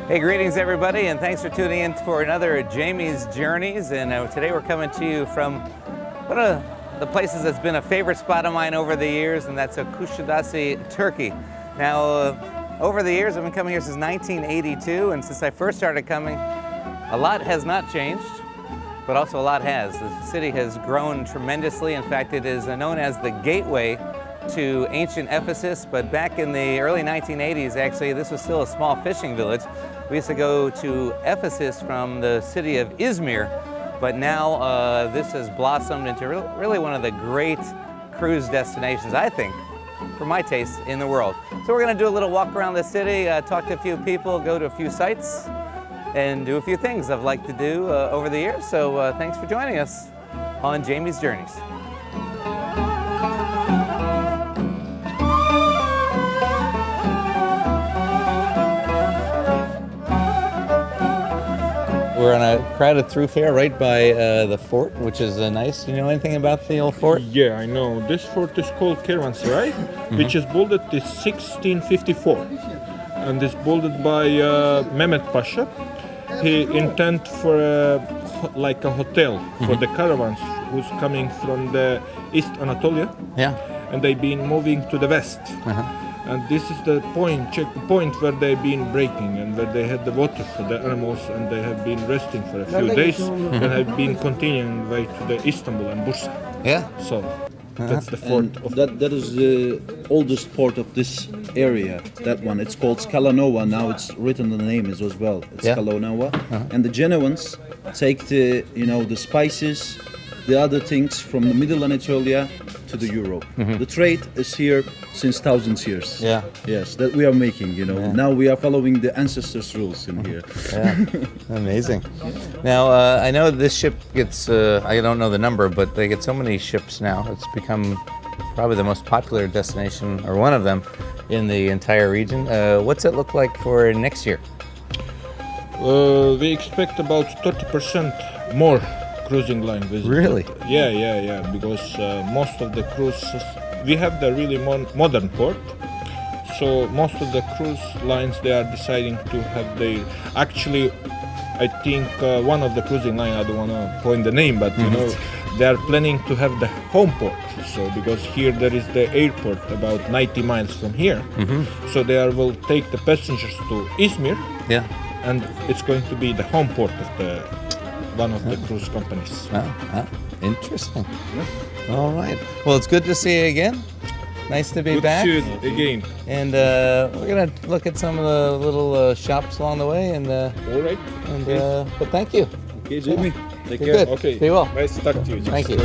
Hey, greetings everybody, and thanks for tuning in for another Jamie's Journeys. And today we're coming to you from one of the places that's been a favorite spot of mine over the years, and that's Kusadasi, Turkey. Now, over the years, I've been coming here since 1982, and since I first started coming, a lot has not changed, but also a lot has. The city has grown tremendously. In fact, it is known as the gateway to ancient Ephesus, but back in the early 1980s, actually, this was still a small fishing village. We used to go to Ephesus from the city of Izmir, but now this has blossomed into really one of the great cruise destinations, I think, for my taste, in the world. So we're gonna do a little walk around the city, talk to a few people, go to a few sites, and do a few things I've liked to do over the years. So thanks for joining us on Jamie's Journeys. We're on a crowded thoroughfare right by the fort, which is nice. Do you know anything about the old fort? Yeah, I know. This fort is called Kervansaray, which is built in 1654, and is built by Mehmet Pasha. He intended for like a hotel for the caravans who's coming from the East Anatolia, and they've been moving to the west. And this is the point where they've been breaking and where they had the water for the animals, and they have been resting for a few days and have been continuing way to the Istanbul and Bursa. Yeah. So that's the fort. That is the oldest port of this area. That one. It's called Skalanova. Now it's written the name as well. It's Skalanova. And the Genoans take the the spices, the other things from the Middle Anatolia to the Europe. The trade is here since thousands of years. Yeah. Yes, that we are making, Now we are following the ancestors' rules in here. Yeah. Amazing. Now, I know this ship gets, I don't know the number, but they get so many ships now. It's become probably the most popular destination, or one of them, in the entire region. What's it look like for next year? We expect about 30% more cruising line visitors. Really? Yeah, because most of the cruises, we have the really modern port, so most of the cruise lines, they are deciding to have their, actually, I think one of the cruising line, I don't want to point the name, but they are planning to have the home port. So because here there is the airport about 90 miles from here, so they will take the passengers to Izmir, and it's going to be the home port of one of the cruise companies. Interesting. All right. Well, it's good to see you again. Nice to be back. Good to see you again. And we're gonna look at some of the little shops along the way. And all right. And but thank you. Okay, Jamie. Take You're care. good. Okay. Be well. Nice to talk to you. Jamie. Thank you.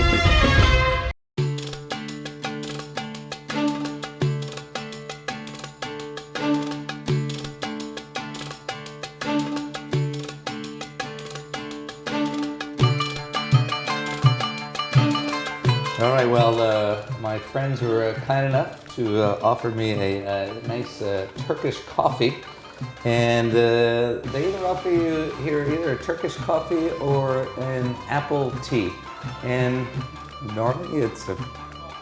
All right, well, my friends were kind enough to offer me a nice Turkish coffee, and they either offer you here either a Turkish coffee or an apple tea. And normally it's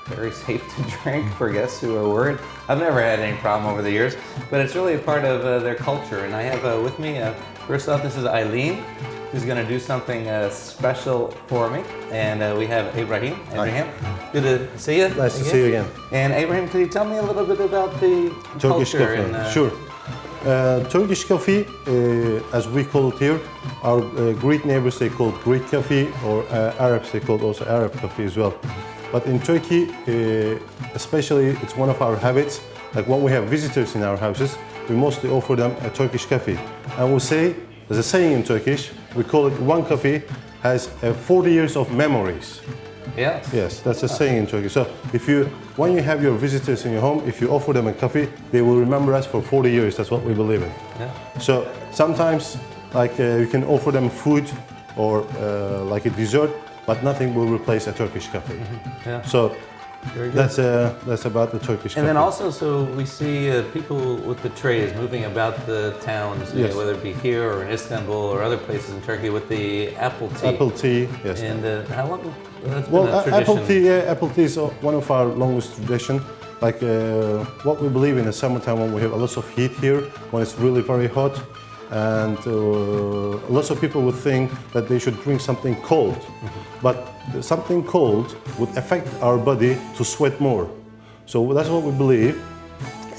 very safe to drink for guests who are worried. I've never had any problem over the years, but it's really a part of their culture. And I have with me, first off, this is Eileen, who's going to do something special for me. And we have Abraham. Abraham, good to see you. Nice to see you again. And Abraham, could you tell me a little bit about the Turkish culture? coffee, And, sure. Turkish coffee, as we call it here, our Greek neighbors, they call it Greek coffee, or Arabs, they call it also Arab coffee as well. But in Turkey, especially, it's one of our habits. Like when we have visitors in our houses, we mostly offer them a Turkish coffee. And we say, there's a saying in Turkish, we call it one coffee has 40 years of memories. Yes. Yes, that's a saying in Turkey. So when you have your visitors in your home, if you offer them a coffee, they will remember us for 40 years. That's what we believe in. Yeah. So sometimes, like you can offer them food or like a dessert, but nothing will replace a Turkish coffee. Yeah. So Very good. That's about the Turkish coffee. And then also, so we see people with the trays moving about the towns, Yes. whether it be here or in Istanbul or other places in Turkey, with the apple tea. Apple tea, yes. And how long? That's Well, been a tradition. apple tea is one of our longest tradition. Like what we believe in the summertime when we have a lot of heat here, when it's really very hot, and lots of people would think that they should drink something cold, but something cold would affect our body to sweat more. So that's what we believe.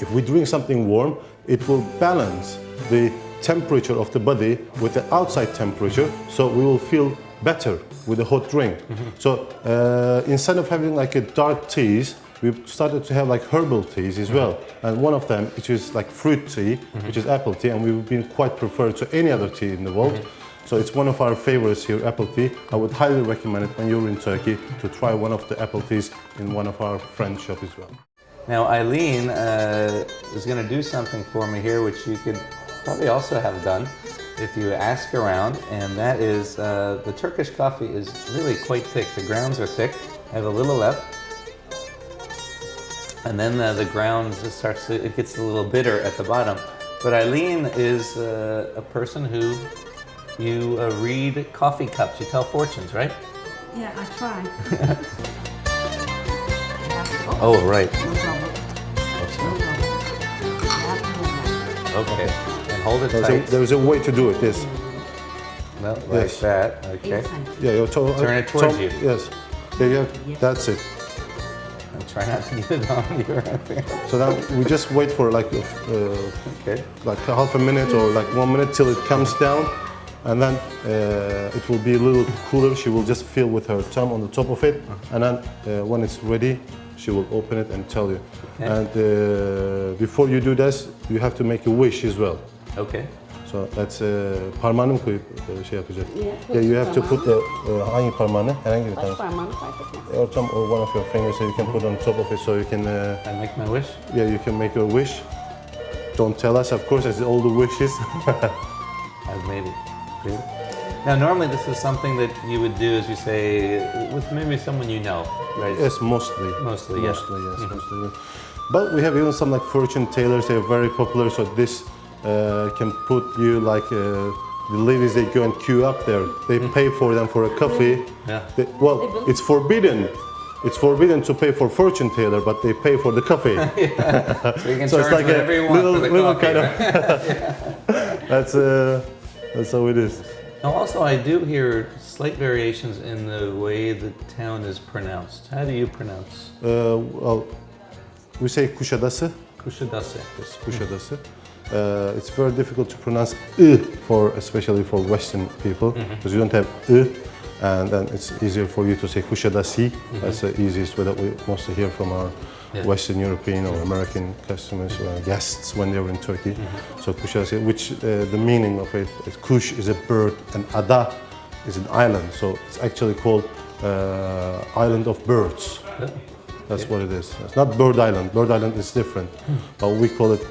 If we drink something warm, it will balance the temperature of the body with the outside temperature, so we will feel better with a hot drink. So instead of having like a dark teas, we've started to have like herbal teas as well. And one of them, which is like fruit tea, which is apple tea, and we've been quite preferred to any other tea in the world. So it's one of our favorites here, apple tea. I would highly recommend it when you're in Turkey to try one of the apple teas in one of our friend shops as well. Now Eileen is going to do something for me here, which you could probably also have done if you ask around, and that is the Turkish coffee is really quite thick. The grounds are thick. I have a little left. And then the grounds just starts to, it gets a little bitter at the bottom. But Eileen is a person who you read coffee cups, you tell fortunes, right? Yeah, I try. Oh, right. No problem. Okay. And hold it tight. There's a way to do it, yes. No, like Yes. that. Okay. Inside. Yeah, Turn it towards you. Yes. There you have, that's it. And try not to get it on you. So now we just wait for like Okay. like half a minute or like 1 minute till it comes down, and then it will be a little cooler. She will just feel with her thumb on the top of it, and then when it's ready, she will open it and tell you. Okay. And before you do this, you have to make a wish as well. Okay. So that's parmağını mı koyup şey yapacak? Yeah, Yeah, you have to put the hangi parmağını? Herhangi bir tane. Baş parmağını fark etmez. Or some or one of your fingers, so you can put on top of it, so you can. I make my wish. Yeah, you can make your wish. Don't tell us, of course, it's all the wishes. I've made it. Good. Now, normally this is something that you would do, as you say, with maybe someone you know, right? Yes, mostly. Mostly, yes. Mostly, yes, mostly. But we have even some like fortune tellers. They are very popular. So this can put you like the ladies. They go and queue up there. They pay for them for a coffee. Yeah. Well, it's forbidden. It's forbidden to pay for fortune teller, but they pay for the coffee. So you can So it's charge like a whatever you want for the little coffee, kind of. right? That's how it is. Now, also, I do hear slight variations in the way the town is pronounced. How do you pronounce Well, we say Kusadasi. Kusadasi? Yes, Kusadasi. It's very difficult to pronounce I for, especially for Western people, because you don't have I, and then it's easier for you to say Kusadasi. That's the easiest way that we mostly hear from our Western European or American customers or guests when they're in Turkey. So Kusadasi, which the meaning of it is Kush is a bird and Ada is an island. So it's actually called Island of Birds. That's what it is. It's not Bird Island. Bird Island is different, but we call it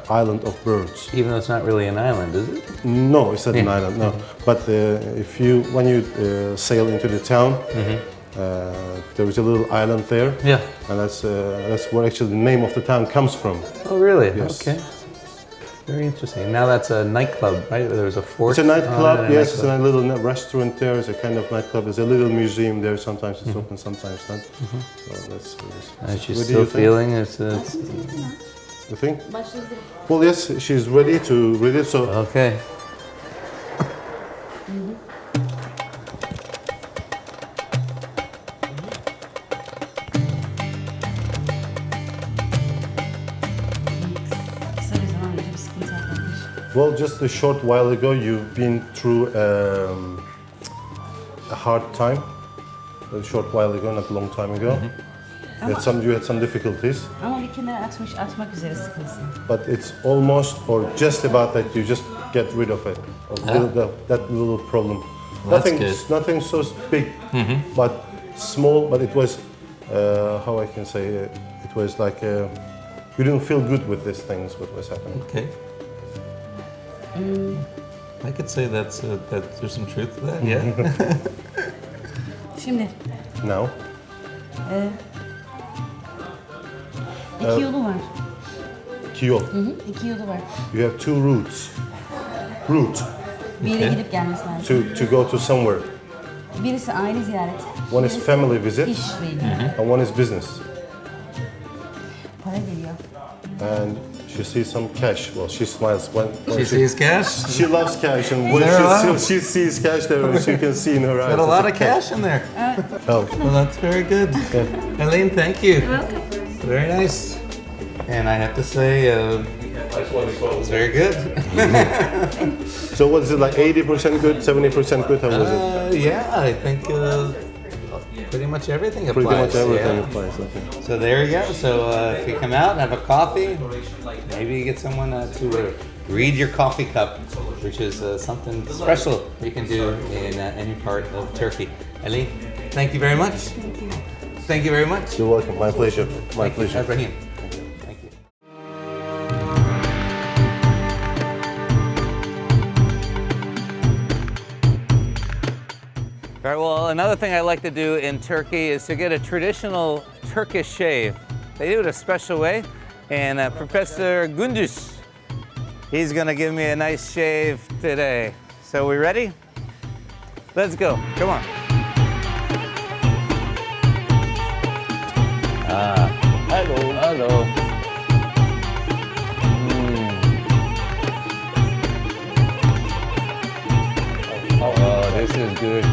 Island of Birds. Even though it's not really an island, is it? No, it's not an island. No, but when you sail into the town, there is a little island there. Yeah. And that's where actually the name of the town comes from. Oh, really? Yes. Okay. Very interesting. Now that's a nightclub, right? There's a fort. It's a nightclub. and a Yes, it's nightclub. a little restaurant there. It's a kind of nightclub. There's a little museum there. Sometimes it's open, sometimes not. So that's. And she's What do still you think? feeling it's You think? Başladı. Well, yes, she's ready to read it. So okay. Kısa bir zaman önce bir sıkıntı yaşamış. well, just a short while ago, you've been through a hard time. A short while ago, not a long time ago. You had some difficulties, Ama bir kenara atmak üzere sıkıntısını. but it's almost or just about that you just get rid of it. That little problem. Nothing so big, but small. But it was how I can say it was like you didn't feel good with these things. What was happening? Okay. I could say that there's some truth to that. Yeah. Şimdi Now. iki yolu var. Kiyol. İki yolu var. You have two routes. Route Bir yere gidip gelmesi lazım. to go to somewhere. Birisi aile ziyareti. One is birisi family visit, İşle ilgili. and one is business. Para geliyor. And she sees some cash. Well, she smiles when She sees cash? she loves cash, and when there a lot? she sees cash there, she can see in her eyes. Got a lot it's of cash in there. Oh, Well, that's very good. Eileen, thank you. Very nice. And I have to say, it was very good. so what is it, like 80% good, 70% good? How was it? Yeah, I think pretty much everything applies. Pretty much everything yeah. applies. Okay. So there you go. So if you come out and have a coffee, maybe you get someone to read your coffee cup, which is something special you can do in any part of Turkey. Eileen, thank you very much. Thank you very much. You're welcome. My pleasure. My pleasure. Ibrahim. Thank you. All right, well, another thing I like to do in Turkey is to get a traditional Turkish shave. They do it a special way, and Professor Gündüz, he's gonna give me a nice shave today. So we ready? Let's go, come on. Hello. Hello. Oh, this is good.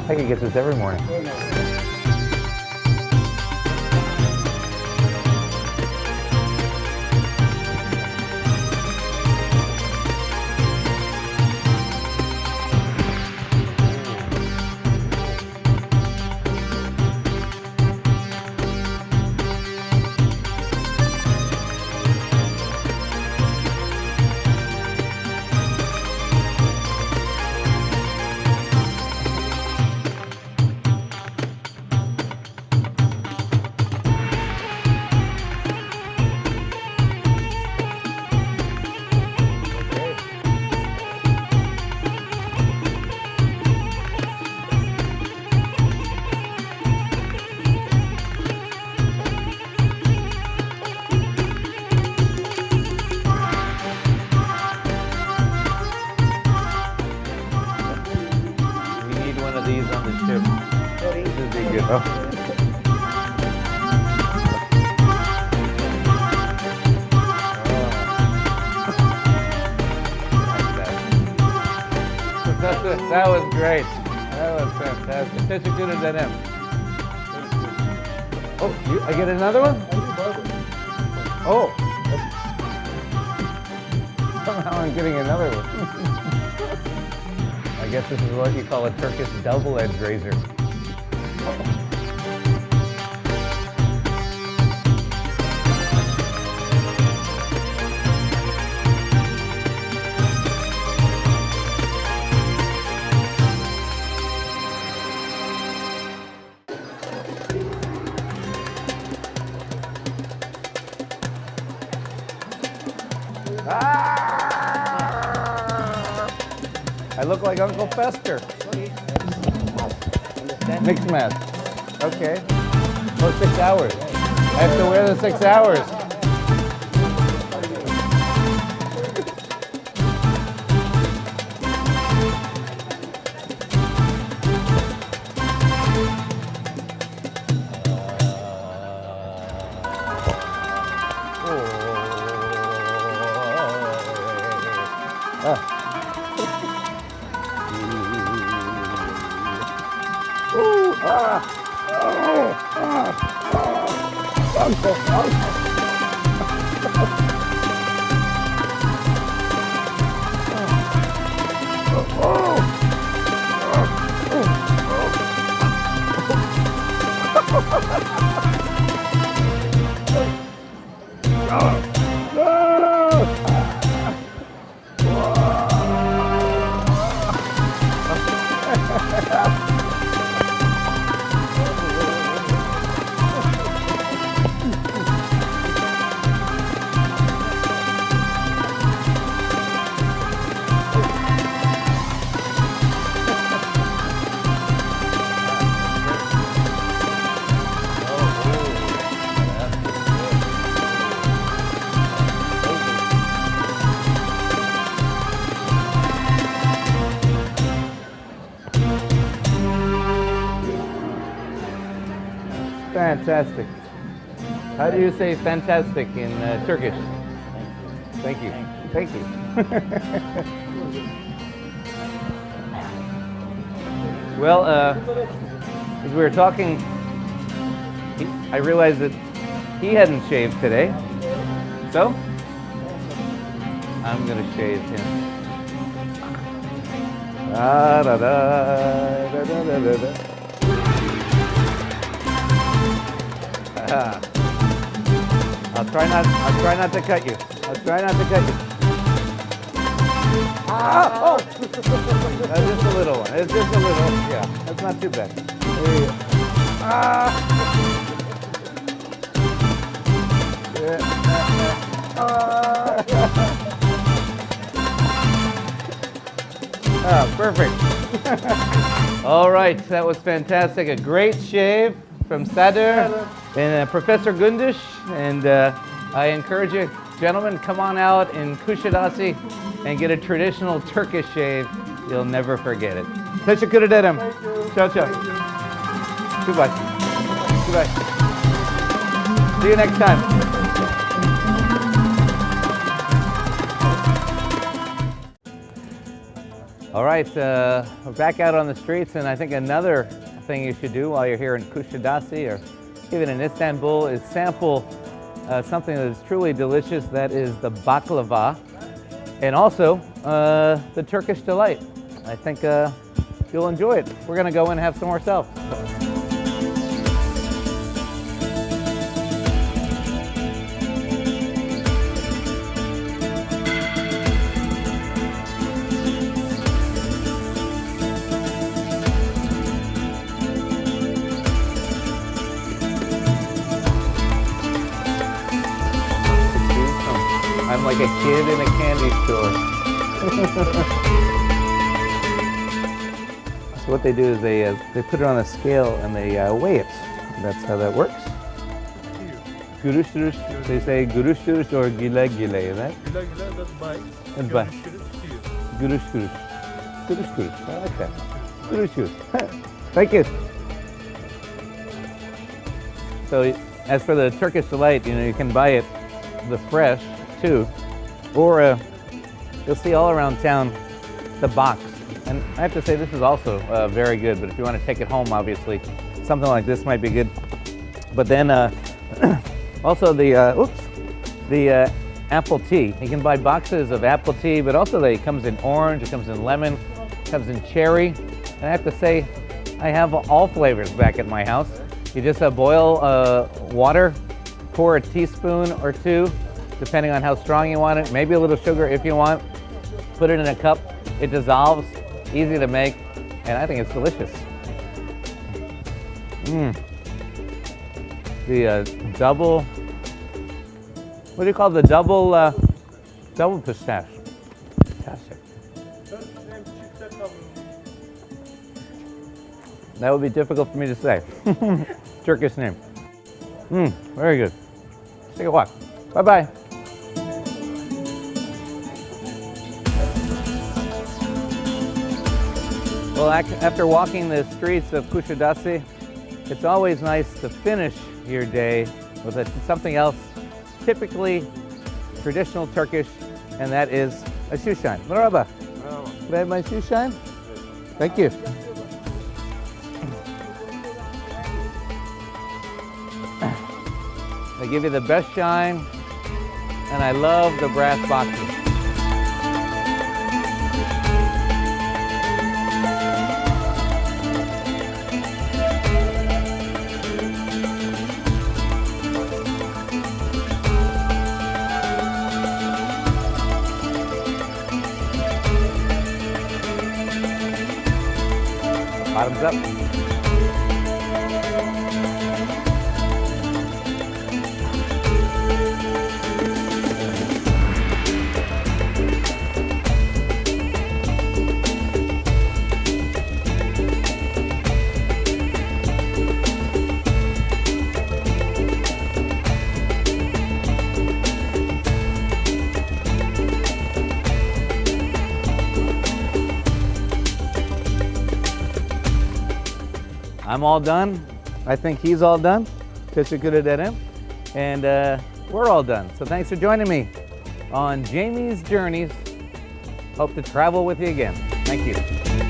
I could get this every morning. These on the ship. This would be good. Oh. That was great. That was fantastic. Such a good as that him. Oh, I get another one? Oh. Somehow I'm getting another one. I guess this is what you call a Turkish double-edged razor. I look like Uncle Fester. Mixed mask. Okay. Oh, 6 hours. I have to wear the 6 hours. fantastic. How do you say fantastic in Turkish? Thank you. Thank you. Well, as we were talking, I realized that he hadn't shaved today, so I'm gonna shave him. Da, da, da, da, da, da, da, da. Ah. I'll try not to cut you. I'll try not to cut you. Ah, oh! That's just a little one. It's just a little, yeah, that's not too bad. There you go. Ah! Ah, perfect. All right, that was fantastic. A great shave from Sader and Professor Gundish. And I encourage you, gentlemen, come on out in Kusadasi and get a traditional Turkish shave. You'll never forget it. Teşekkür ederim. Ciao, ciao. Goodbye. Goodbye. See you next time. All right, we're back out on the streets, and I think another thing you should do while you're here in Kusadasi or even in Istanbul is sample something that is truly delicious. That is the baklava, and also the Turkish delight. I think you'll enjoy it. We're gonna go in and have some ourselves. I'm like a kid in a candy store. So what they do is they put it on a scale and they weigh it. That's how that works. Gurush durush. They say gurush durush or gile gile, right? Güle güle, that's buy. That's buy. Görüşürüz, see you. Gurush durush. Gurush durush. I like that. Gurush durush. Thank you. So as for the Turkish delight, you know, you can buy it the fresh too, or you'll see all around town the box. And I have to say this is also very good, but if you want to take it home, obviously, something like this might be good. But then also the apple tea. You can buy boxes of apple tea, but also it comes in orange, it comes in lemon, it comes in cherry. And I have to say, I have all flavors back at my house. You just boil water, pour a teaspoon or two, depending on how strong you want it, maybe a little sugar if you want. Put it in a cup, it dissolves, easy to make, and I think it's delicious. The double, what do you call the double pistache? Fantastic. That would be difficult for me to say. Turkish name. Very good. Take a walk. Bye-bye. Well, after walking the streets of Kusadasi, it's always nice to finish your day with something else typically traditional Turkish, and that is a shoe shine. Merhaba. Can I have my shoe shine? Thank you. They give you the best shine, and I love the brass boxes. Bottoms up. I'm all done. I think he's all done. Teşekkür ederim. And we're all done. So thanks for joining me on Jamie's Journeys. Hope to travel with you again. Thank you.